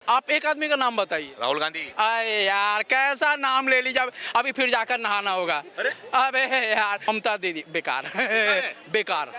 आप एक आदमी का नाम बताइए। राहुल गांधी। अरे यार कैसा नाम ले लीजिए, अभी फिर जाकर नहाना होगा। अरे अबे यार ममता दीदी बेकार बेकार,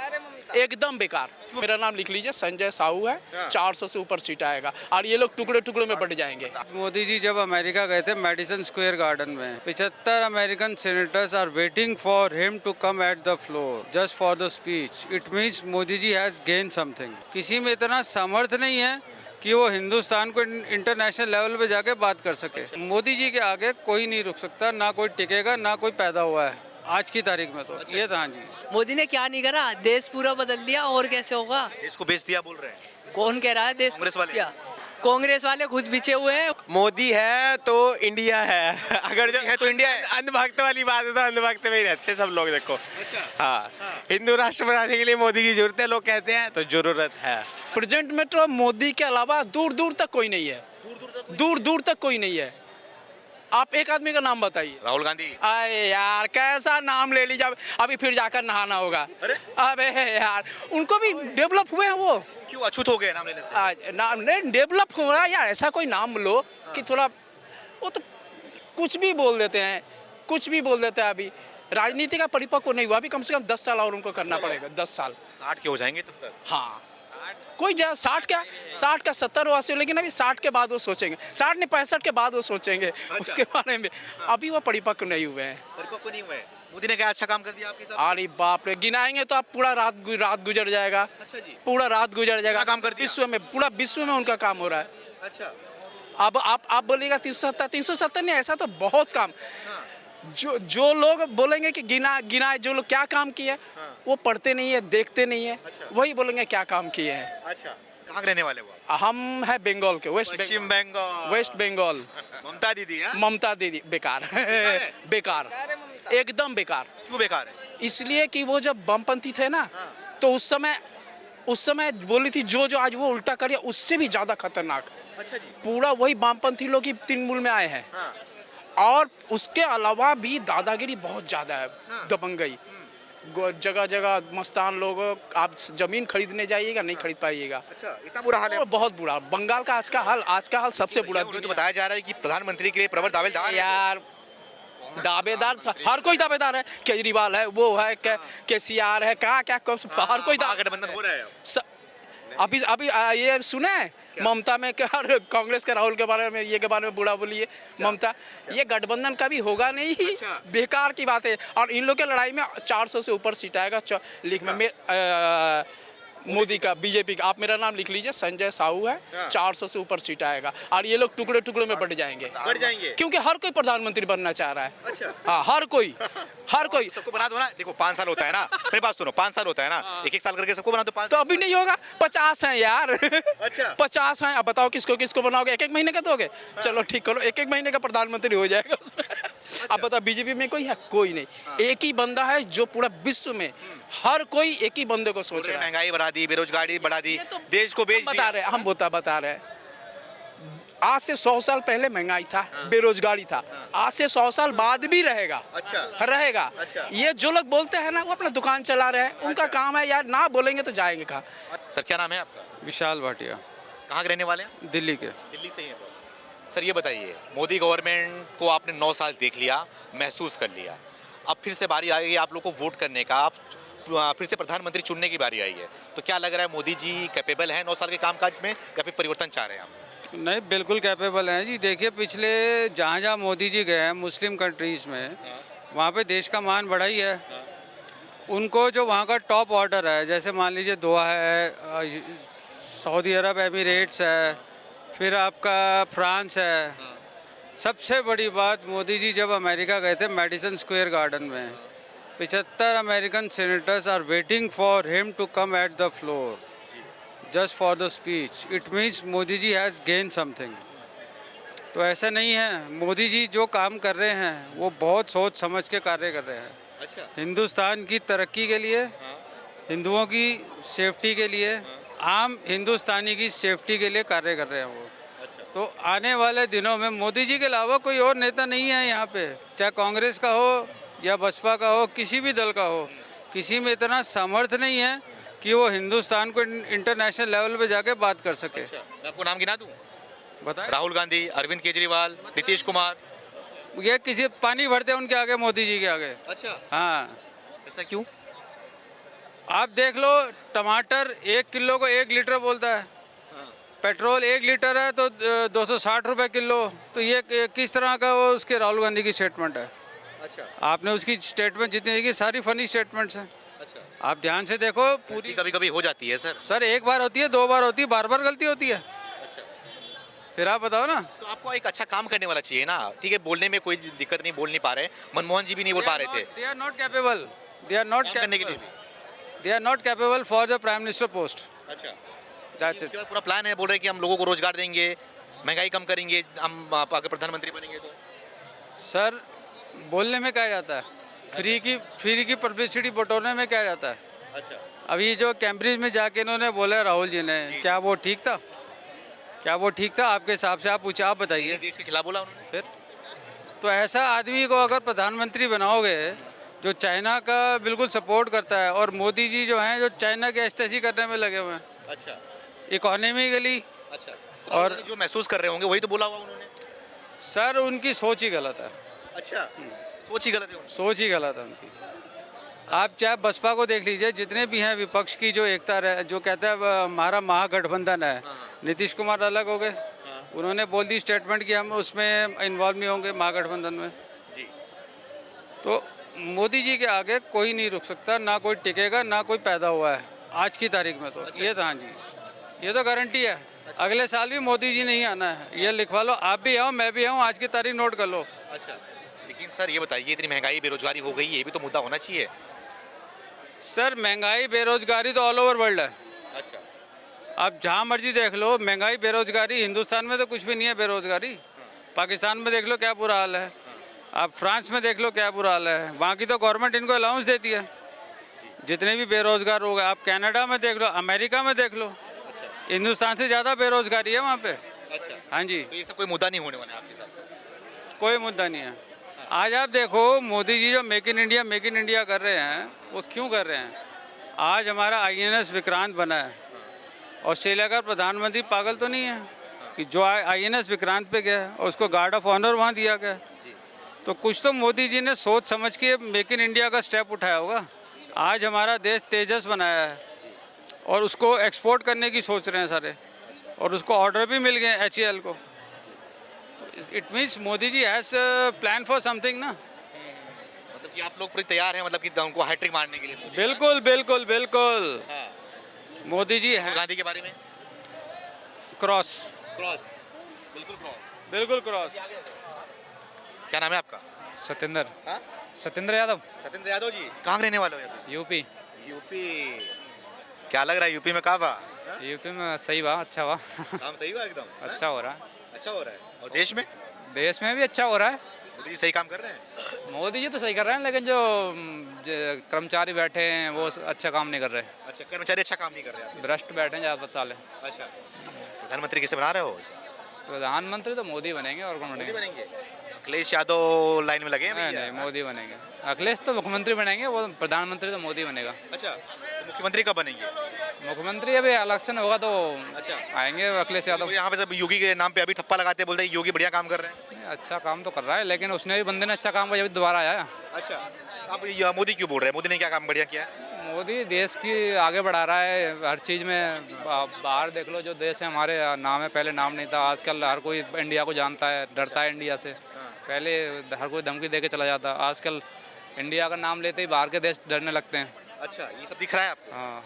एकदम बेकार। मेरा नाम लिख लीजिए, संजय साहू है। 400 से ऊपर सीट आएगा और ये लोग टुकड़े टुकड़े में बट जाएंगे। मोदी जी जब अमेरिका गए थे मैडिसन स्क्वायर गार्डन में, 75 American senators are waiting for him to come at the floor just for the speech. It means Modi ji has gain something. किसी में इतना सामर्थ्य नहीं है कि वो हिंदुस्तान को इंटरनेशनल लेवल पे जाके बात कर सके। मोदी जी के आगे कोई नहीं रुक सकता, ना कोई टिकेगा, ना कोई पैदा हुआ है आज की तारीख में। तो ये था। हाँ जी, मोदी ने क्या नहीं करा, देश पूरा बदल दिया और कैसे होगा। देश को बेच दिया बोल रहे हैं कौन कह रहा है देश कांग्रेस वाले। क्या? कांग्रेस वाले खुद बिछे हुए हैं। मोदी है तो इंडिया है। अगर जो है तो इंडिया है। अंधभक्त वाली बात है तो अंधभक्त में ही रहते हैं सब लोग। देखो हाँ, हिंदू राष्ट्र बनाने के लिए मोदी की जरूरत है लोग कहते हैं, तो जरूरत है। प्रेजेंट में तो मोदी के अलावा दूर दूर तक कोई नहीं है, दूर दूर तक कोई नहीं है। आप एक आदमी का नाम बताइए। राहुल गांधी। अरे यार कैसा नाम ले लीजिए, अभी फिर जाकर नहाना होगा। अरे अबे यार उनको भी डेवलप हुए हैं वो। क्यों अछूत हो गए नाम लेने से? नाम नहीं डेवलप हो रहा है यार, ऐसा कोई नाम लो कि थोड़ा, वो तो कुछ भी बोल देते हैं, कुछ भी बोल देते हैं। अभी राजनीति का परिपक्व नहीं हुआ, अभी कम से कम 10 साल और उनको करना पड़ेगा। 10 साल 60 के हो जाएंगे तब तक। हाँ, कोई 60 का 70 और 80, लेकिन अभी 60 के बाद वो सोचेंगे, 60 नहीं 65 के बाद वो सोचेंगे उसके बारे में। अभी वो परिपक्व नहीं हुए हैं। परिपक्व नहीं हुए। मोदी ने क्या अच्छा काम कर दिया आपके साथ? अरे बाप रे, गिनाएंगे तो आप पूरा रात गुजर जाएगा। अच्छा जी। पूरा रात गुजर जाएगा। काम कर दिया? विश्व में, पूरा विश्व में उनका काम हो रहा है। अच्छा। अब आप बोलिएगा 370 नहीं, ऐसा तो बहुत काम। जो लोग बोलेंगे कि गिना जो लोग क्या काम किए, वो पढ़ते नहीं है, देखते नहीं है। अच्छा। वही बोलेंगे क्या काम किए हैं। अच्छा, कहाँ के रहने वाले वो? हम है बंगाल के, पश्चिम बंगाल। वेस्ट बंगाल। ममता दीदी है। ममता दीदी बेकार बेकार, एकदम बेकार। क्यों बेकार है? इसलिए कि वो जब वामपंथी थे ना, तो उस समय बोली थी जो आज वो उल्टा करिए उससे भी ज्यादा खतरनाक। अच्छा जी। पूरा वही वामपंथी लोग ही तृणमूल में आए हैं। हाँ। और उसके अलावा भी दादागिरी बहुत ज्यादा है, दबंगई। जगह जगह मस्तान लोग, आप जमीन खरीदने जाइएगा नहीं खरीद पाइएगा। अच्छा, इतना बुरा हाल है? बहुत बुरा। बंगाल का आज का हाल सबसे बुरा। तो बताया जा रहा है कि प्रधानमंत्री के लिए प्रबल दावेदार यार, दावेदार हर कोई दावेदार है। केजरीवाल है, वो है, केसीआर है, क्या हर कोई गठबंधन हो रहा है। अभी ये सुने ममता में क्या, कांग्रेस के राहुल के बारे में, ये के बारे में बुरा बोलिए ममता। ये गठबंधन कभी होगा नहीं। अच्छा। बेकार की बात है। और इन लोग के लड़ाई में 400 से ऊपर सीट आएगा। लिख में मोदी का, बीजेपी का। आप मेरा नाम लिख लीजिए, संजय साहू है। 400 से ऊपर सीट आएगा और ये लोग टुकड़े टुकड़े में बट जाएंगे। क्योंकि हर कोई प्रधानमंत्री बनना चाह रहा है। अच्छा। हाँ, हर कोई सबको बना दो ना। देखो 5 साल होता है ना, मेरी बात सुनो, 5 साल होता है ना, एक साल करके सबको बना दो। 5 तो अभी नहीं होगा, 50 हैं यार। अच्छा। 50 हैं। अब बताओ किसको बनाओगे? एक महीने का दोगे? चलो ठीक करो, एक महीने का प्रधानमंत्री हो जाएगा उसमें। अब बताओ बीजेपी में कोई है? कोई नहीं। एक ही बंदा है जो पूरा विश्व में हर कोई एक ही बंदे को सोच रहा है। महंगाई बढ़ा दी, बेरोजगारी बढ़ा दी, देश को बेच दिया। हम बता रहे हैं। आज से 100 साल पहले महंगाई था, बेरोजगारी था। आज से 100 साल बाद भी रहेगा। अच्छा। रहेगा। अच्छा। ये जो लोग बोलते हैं ना, वो अपना दुकान चला रहे हैं, उनका काम है यार। ना बोलेंगे तो जाएंगे कहाँ? सर क्या नाम है आपका? विशाल भाटिया, कहाँ के रहने वाले हैं? दिल्ली के। दिल्ली से ही है। सर ये बताइए, मोदी गवर्नमेंट को आपने 9 साल देख लिया, महसूस कर लिया, अब फिर से बारी आई है आप लोग को वोट करने का, आप फिर से प्रधानमंत्री चुनने की बारी आई है, तो क्या लग रहा है मोदी जी कैपेबल हैं 9 साल के कामकाज में, या फिर परिवर्तन चाह रहे हैं आप? नहीं, बिल्कुल कैपेबल हैं जी। देखिए पिछले जहाँ मोदी जी गए हैं मुस्लिम कंट्रीज़ में, वहाँ पे देश का मान बढ़ा ही है। उनको जो वहाँ का टॉप ऑर्डर है, जैसे मान लीजिए दुआ है, सऊदी अरब एमिरेट्स है, फिर आपका फ्रांस है। सबसे बड़ी बात, मोदी जी जब अमेरिका गए थे मैडिसन स्क्वायर गार्डन में, 75 American senators are waiting for him to come at the floor just for the speech. It means Modi ji has gain something. तो ऐसा नहीं है, मोदी जी जो काम कर रहे हैं वो बहुत सोच समझ के कार्य कर रहे हैं। अच्छा। हिंदुस्तान की तरक्की के लिए, हिंदुओं की सेफ्टी के लिए, आम हिंदुस्तानी की सेफ्टी के लिए कार्य कर रहे हैं वो। अच्छा। तो आने वाले दिनों में मोदी जी के अलावा कोई और नेता नहीं है यहाँ पे, चाहे कांग्रेस का हो या बसपा का हो, किसी भी दल का हो, किसी में इतना सामर्थ्य नहीं है कि वो हिंदुस्तान को इंटरनेशनल लेवल पे जाके बात कर सके। अच्छा। मैं आपको नाम गिना दूं? बताए राहुल गांधी, अरविंद केजरीवाल, नीतीश कुमार। ये किसी पानी भरते हैं उनके आगे, मोदी जी के आगे। अच्छा, हाँ, ऐसा क्यों? आप देख लो, टमाटर 1 किलो को 1 लीटर बोलता है, पेट्रोल 1 लीटर है तो 260 रुपए किलो। तो ये किस तरह का वो उसके राहुल गांधी की स्टेटमेंट है? अच्छा आपने उसकी स्टेटमेंट जितनी देखी सारी फनी स्टेटमेंट्स हैं। अच्छा, आप ध्यान से देखो पूरी। कभी कभी हो जाती है सर। सर एक बार होती है, 2 बार होती है, बार बार गलती होती है। अच्छा, फिर आप बताओ ना। तो आपको एक अच्छा काम करने वाला चाहिए ना। ठीक है, बोलने में कोई दिक्कत नहीं, बोल नहीं पा रहे। मनमोहन जी भी नहीं बोल पा रहे थे they are not capable, they are not काम करने के लिए capable, they are not capable for the prime minister post. अच्छा, दैट्स उसके इट। बाद पूरा प्लान है, बोल रहे हैं कि हम लोगों को रोजगार देंगे, महंगाई कम करेंगे, हम अगर प्रधानमंत्री बनेंगे तो। सर बोलने में क्या जाता है, फ्री की पब्लिसिटी बटोरने में क्या जाता है। अच्छा, अभी जो कैम्ब्रिज में जाके इन्होंने बोला राहुल जी ने, क्या वो ठीक था? क्या वो ठीक था आपके हिसाब से? आप पूछे, आप बताइए। देश के खिलाफ बोला उन्होंने। फिर तो ऐसा आदमी को अगर प्रधानमंत्री बनाओगे जो चाइना का बिल्कुल सपोर्ट करता है, और मोदी जी जो हैं जो चाइना के एस्टेसी करने में लगे हुए हैं अच्छा इकोनॉमी के लिए। अच्छा, और- और जो महसूस कर रहे होंगे वही तो बोला हुआ उन्होंने। सर उनकी सोच ही गलत है, अच्छा, सोच ही गलत है उनकी। सोच ही गलत है उनकी। आप चाहे बसपा को देख लीजिए, जितने भी हैं विपक्ष की जो एकता रहे, जो कहता है हमारा महागठबंधन है, नीतीश कुमार अलग हो गए, उन्होंने बोल दी स्टेटमेंट कि हम उसमें इन्वॉल्व नहीं होंगे महागठबंधन में। जी, तो मोदी जी के आगे कोई नहीं रुक सकता, ना कोई टिकेगा, ना कोई पैदा हुआ है आज की तारीख में। तो ये तो हाँ जी, ये तो गारंटी है। अगले साल भी मोदी जी नहीं आना है, ये लिखवा लो। आप भी आओ, मैं भी आऊँ, आज की तारीख नोट कर लो। अच्छा, लेकिन सर ये बताइए, इतनी महंगाई बेरोजगारी हो गई, ये भी तो मुद्दा होना चाहिए। सर महंगाई बेरोजगारी तो ऑल ओवर वर्ल्ड है। अच्छा, आप जहाँ मर्जी देख लो, महंगाई बेरोजगारी। हिंदुस्तान में तो कुछ भी नहीं है बेरोजगारी। पाकिस्तान में देख लो क्या बुरा हाल है, आप फ्रांस में देख लो क्या बुरा हाल है। वहाँ की तो गवर्नमेंट इनको अलाउंस देती है, जितने भी बेरोजगार हो गए। आप कनाडा में देख लो, अमेरिका में देख लो, हिंदुस्तान से ज़्यादा बेरोजगारी है वहाँ पे। अच्छा, हाँ जी, तो ये सब कोई मुद्दा नहीं होने वाला है आपके हिसाब से? कोई मुद्दा नहीं है। आज आप देखो मोदी जी जो मेक इन इंडिया कर रहे हैं, वो क्यों कर रहे हैं? आज हमारा INS विक्रांत बना है, ऑस्ट्रेलिया का प्रधानमंत्री पागल तो नहीं है कि जो INS विक्रांत पे गया और उसको गार्ड ऑफ ऑनर वहाँ दिया गया। तो कुछ तो मोदी जी ने सोच समझ के मेक इन इंडिया का स्टेप उठाया होगा। आज हमारा देश तेजस बनाया है और उसको एक्सपोर्ट करने की सोच रहे हैं सारे, और उसको ऑर्डर भी मिल गए HAL को। It means Modi ji has plan for something ना। मतलब कि आप लोग पूरी तैयार हैं, मतलब कि उनको हैट्रिक मारने के लिए मोदी? बिल्कुल बिल्कुल बिल्कुल। हाँ। मोदी जी राहुल है गांधी के बारे में? क्रॉस, क्रॉस, बिल्कुल क्रॉस। बिल्कुल क्रॉस। क्या नाम है आपका? सत्येंद्र हाँ? सत्येंद्र यादव, सत्येंद्र यादव जी। कहाँ के रहने वाले हो यादव? यूपी। यूपी। क्या लग रहा है यूपी में कहाँ बा? यूपी में सही बा, अच्छा बा। काम सही हुआ एकदम? अच्छा हो रहा है। अच्छा हो रहा है। और देश में देश में भी अच्छा हो रहा है। मोदी जी सही काम कर रहे हैं? मोदी जी तो सही कर रहे हैं, लेकिन जो कर्मचारी बैठे हैं वो अच्छा काम नहीं कर रहे। अच्छा, कर्मचारी अच्छा काम नहीं कर रहे हैं। भ्रष्ट बैठे हैं ज़्यादा साले। अच्छा, प्रधानमंत्री किसे बना रहे हो? प्रधानमंत्री तो मोदी बनेंगे, और कौन मोदी बनेंगे? बनेंगे? अखिलेश यादव लाइन में लगे हैं नहीं भैया? नहीं, मोदी बनेंगे। अखिलेश तो मुख्यमंत्री बनेंगे, वो प्रधानमंत्री तो मोदी बनेगा। अच्छा, तो मुख्यमंत्री कब बनेंगे? मुख्यमंत्री अभी इलेक्शन होगा तो अच्छा। आएंगे अखिलेश यादव। तो यहाँ पे सब योगी के नाम पे अभी ठप्पा लगाते हैं, बोलते हैं योगी बढ़िया काम कर रहे हैं। नहीं, अच्छा काम तो कर रहा है, लेकिन उसने भी बंदे ने अच्छा काम किया, अभी दोबारा आया है। अच्छा, आप ये मोदी क्यों बोल रहे हैं? मोदी ने क्या काम बढ़िया किया है? मोदी देश की आगे बढ़ा रहा है हर चीज़ में। बाहर देख लो, जो देश है हमारे, नाम है, पहले नाम नहीं था। आजकल हर कोई इंडिया को जानता है, डरता है इंडिया से। पहले हर कोई धमकी दे के चला जाता, आजकल इंडिया का नाम लेते ही बाहर के देश डरने लगते हैं। अच्छा, ये सब दिख रहा है आपको? हाँ,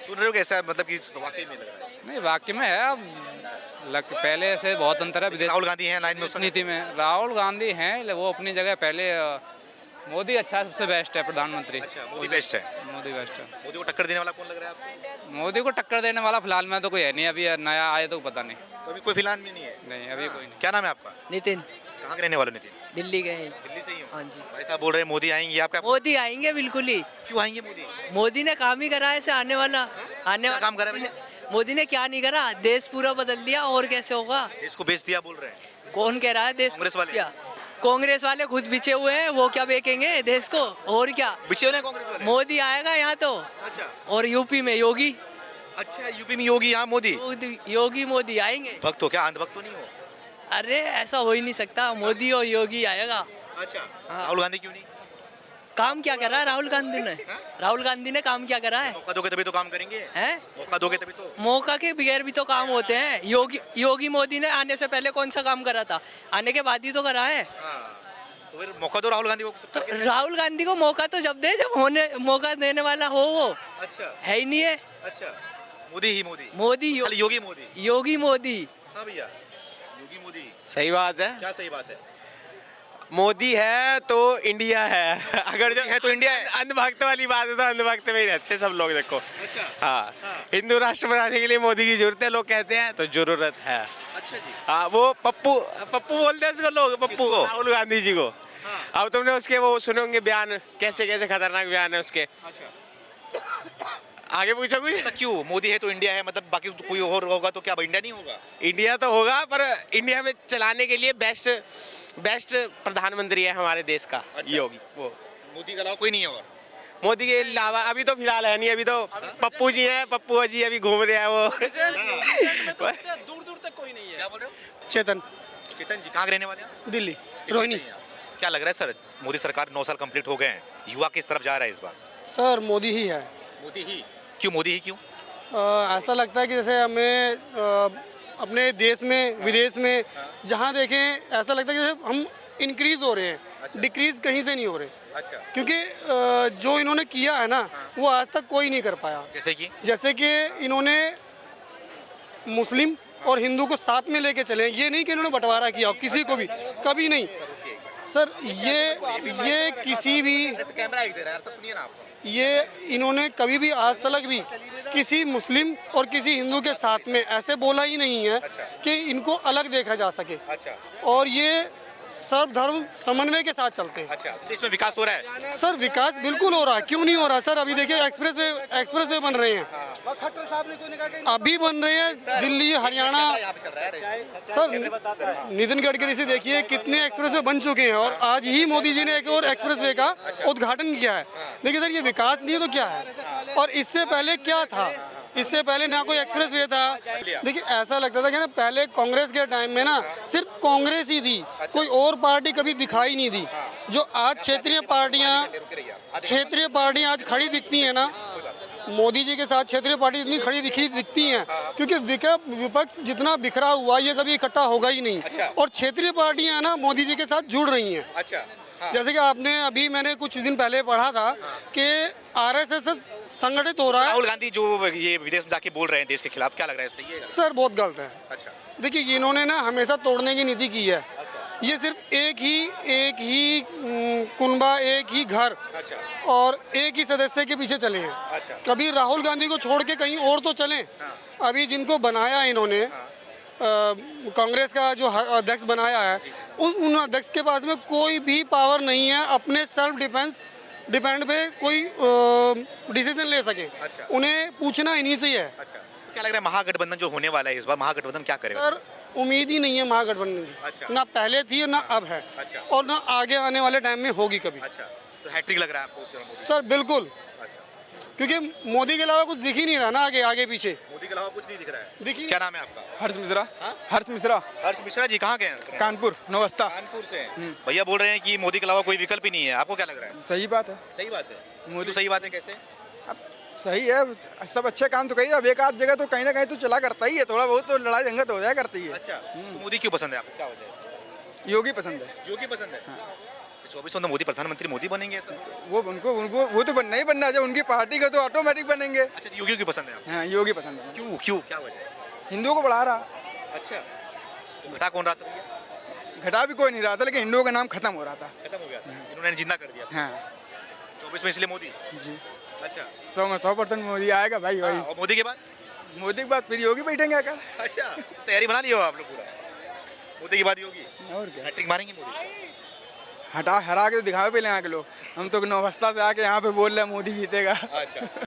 सुन रहे हो कैसा, मतलब कि वाकई में लग रहा है? नहीं वाकई में है। अब पहले से बहुत अंतर है विदेश राहुल गांधी हैं लाइन में उस नीति में। राहुल गांधी हैं, वो अपनी जगह। पहले मोदी अच्छा, सबसे बेस्ट है प्रधानमंत्री। अच्छा, मोदी बेस्ट है। मोदी बेस्ट है। मोदी को टक्कर देने वाला कौन लग रहा है आपको? मोदी को टक्कर देने वाला फिलहाल में तो कोई है नहीं, अभी नया आए तो पता नहीं। तो अभी कोई फिलहाल में नहीं है? नहीं, अभी कोई नहीं। क्या नाम है आपका? नितिन, कहाँ के रहने वाले हो नितिन? दिल्ली गए हैं। दिल्ली से ही हो? हाँ जी, भाई साहब बोल रहे हैं मोदी आएंगे, आपका मोदी आएंगे बिल्कुल ही। क्यों आएंगे मोदी? मोदी ने काम ही करा है ऐसे आने वाला। आने क्या वाला काम करा मोदी मोदी ने क्या नहीं करा, देश पूरा बदल दिया। और कैसे होगा? देश को बेच दिया बोल रहे हैं कौन कह रहा है देश कांग्रेस वाले? क्या? कांग्रेस वाले खुद बिछे हुए हैं, वो क्या बेचेंगे देश को? और क्या, बिछे हो कांग्रेस वाले? मोदी आएगा यहाँ तो। अच्छा, और यूपी में योगी। अच्छा, यूपी में योगी, यहाँ मोदी। योगी मोदी आएंगे। भक्त हो क्या, अंधभक्त तो नहीं हो? अरे ऐसा हो ही नहीं सकता, मोदी और योगी आएगा। अच्छा, राहुल गांधी क्यों नहीं? काम क्या करा है राहुल गांधी ने? राहुल गांधी ने काम क्या करा है? मौका दोगे तभी तो काम करेंगे। हैं? मौका दोगे तभी तो। मौका के बगैर भी तो काम होते हैं। योगी मोदी ने आने से पहले कौन सा काम करा था? आने के बाद ही तो करा है। तो फिर मौका दो राहुल गांधी को। तो राहुल गांधी को मौका तो जब दे, जब होने मौका देने वाला हो वो। अच्छा है ही नहीं है। अच्छा, मोदी ही मोदी। मोदी खाली योगी मोदी। योगी मोदी। हाँ भैया, योगी मोदी। सही बात है। क्या सही बात है? मोदी है तो इंडिया है। अगर जो है तो इंडिया है। अंधभक्त वाली बात है तो अंधभक्त में ही रहते हैं सब लोग, देखो। अच्छा। हाँ, हिंदू राष्ट्र बनाने के लिए मोदी की जरूरत है, लोग कहते हैं, तो जरूरत है। अच्छा जी। हाँ, वो पप्पू पप्पू बोलते हैं उसको लोग, पप्पू किसको? राहुल गांधी जी को। अब तुमने उसके वो सुने होंगे बयान, कैसे कैसे खतरनाक बयान है उसके। अच्छा, आगे पूछो कुछ। तो क्यों मोदी है तो इंडिया है, मतलब बाकी कोई और होगा तो क्या अब इंडिया नहीं होगा? इंडिया तो होगा, पर इंडिया में चलाने के लिए बेस्ट प्रधानमंत्री है हमारे देश का। अच्छा। योगी, वो मोदी के अलावा कोई नहीं होगा। मोदी के अलावा अभी तो फिलहाल है नहीं, अभी तो पप्पू जी हैं, पप्पू जी अभी घूम रहे हैं वो। दूर दूर तक कोई नहीं है। क्या बोल रहे हो? चेतन, चेतन जी, कहाँ के रहने वाले हैं? दिल्ली, रोहिणी। क्या लग रहा है सर, मोदी सरकार 9 साल कंप्लीट हो गए हैं, युवा किस तरफ जा रहा है इस बार? सर मोदी ही है। मोदी ही क्यों? मोदी ही क्यों? ऐसा लगता है कि जैसे हमें अपने देश में, विदेश में जहाँ देखें, ऐसा लगता है कि जैसे हम इंक्रीज हो रहे हैं, डिक्रीज कहीं से नहीं हो रहे। अच्छा, क्योंकि जो इन्होंने किया है ना, वो आज तक कोई नहीं कर पाया। जैसे कि इन्होंने मुस्लिम और हिंदू को साथ में लेके चले। ये नहीं कि इन्होंने बंटवारा किया हो किसी को भी, कभी नहीं सर। ये किसी भी, कैमरा एक दे रहा है सर, सुनिए ना आप। ये इन्होंने कभी भी आज तक भी किसी मुस्लिम और किसी हिंदू के साथ में ऐसे बोला ही नहीं है कि इनको अलग देखा जा सके। अच्छा। और ये सर्वधर्म समन्वय के साथ चलते हैं। अच्छा, तो इसमें विकास हो रहा है? सर विकास बिल्कुल हो रहा है, क्यों नहीं हो रहा सर? अभी देखिए एक्सप्रेस वे बन रहे हैं, अभी बन रहे हैं, दिल्ली, हरियाणा। सर नितिन गडकरी से देखिए कितने एक्सप्रेस वे बन चुके हैं, और आज ही मोदी जी ने एक और एक्सप्रेस वे का उद्घाटन किया है। देखिए सर, ये विकास नहीं है तो क्या है? और इससे पहले क्या था? इससे पहले ना कोई एक्सप्रेस वे था। देखिए ऐसा लगता था कि ना, पहले कांग्रेस के टाइम में ना सिर्फ कांग्रेस ही थी, कोई और पार्टी कभी दिखाई नहीं दी। जो आज क्षेत्रीय पार्टियां आज खड़ी दिखती हैं ना, मोदी जी के साथ क्षेत्रीय पार्टी इतनी खड़ी दिखती हैं, क्योंकि विपक्ष जितना बिखरा हुआ, ये कभी इकट्ठा होगा ही नहीं। और क्षेत्रीय पार्टियां ना मोदी जी के साथ जुड़ रही हैं। अच्छा। जैसे कि मैंने अभी कुछ दिन पहले पढ़ा था कि आरएसएस संगठित हो रहा है। राहुल गांधी जो ये विदेश में जाके बोल रहे हैं देश के खिलाफ, क्या लग रहा है इसलिए? सर बहुत गलत है। अच्छा। देखिए इन्होंने ना हमेशा तोड़ने की नीति की है। ये सिर्फ एक ही कुनबा, एक ही घर और एक ही सदस्य के पीछे चले हैं। कभी राहुल गांधी को छोड़ के कहीं और तो चलें। अभी जिनको बनाया इन्होंने, कांग्रेस का जो अध्यक्ष बनाया है, उन अध्यक्ष के पास में कोई भी पावर नहीं है अपने सेल्फ डिपेंड पे कोई डिसीजन ले सके। उन्हें पूछना इन्हीं से ही है। अच्छा, तो क्या लग रहा है महागठबंधन जो होने वाला है इस बार, महागठबंधन क्या करेगा? सर उम्मीद ही नहीं है महागठबंधन की। ना पहले थी और ना अब है, और ना आगे आने वाले टाइम में होगी कभी। अच्छा, तो हैट्रिक लग रहा है आपको? सर बिल्कुल, क्योंकि मोदी के अलावा कुछ दिख ही नहीं रहा ना, आगे पीछे मोदी के अलावा कुछ नहीं दिख रहा है। देखिए, क्या नाम है आपका? हर्ष मिश्रा। हाँ? हर्ष मिश्रा। हर्ष मिश्रा जी कहाँ गए हैं? कानपुर नवस्था। कानपुर से। भैया बोल रहे हैं कि मोदी के अलावा कोई विकल्प ही नहीं है, आपको क्या लग रहा है? सही बात है। सही बात है। मोदी सही बात है कैसे? अब सही है, सब अच्छे काम तो कर ही रहा, अब एक आध जगह तो कहीं ना कहीं तो चला करता ही है, थोड़ा बहुत तो लड़ाई झंझट हो जाया करती है। अच्छा, तो मोदी क्यों पसंद है आपको, क्या वजह है? योगी पसंद है। योगी पसंद है। 24 में मोदी प्रधानमंत्री मोदी बनेंगे ऐसा? वो वो तो नहीं बनना है, उनकी पार्टी का तो ऑटोमेटिक बनेंगे। अच्छा, तो योगी की पसंद है आपको? हाँ, योगी पसंद है। क्यों क्या वजह है? हिंदुओं को बढ़ा रहा। अच्छा, तो घटा कौन रहा था भैया? घटा भी कोई नहीं रहा था, लेकिन हिंदुओं का नाम खत्म हो रहा था। खत्म हो गया था, इन्होंने जिंदा कर दिया। हाँ 24 में इसलिए मोदी जी। अच्छा, 100% मोदी आएगा भाई। वही और मोदी के बाद? मोदी के बाद फिर योगी बैठेंगे आकर। अच्छा, तैयारी बना ली हो आप लोग पूरा? मोदी के बाद योगी, और क्या, हैट्रिक मारेंगे मोदी? हरा के तो दिखावे पहले यहाँ के लोग। हम तो नवस्था से आके यहाँ पे बोल रहे हैं मोदी जीतेगा। अच्छा।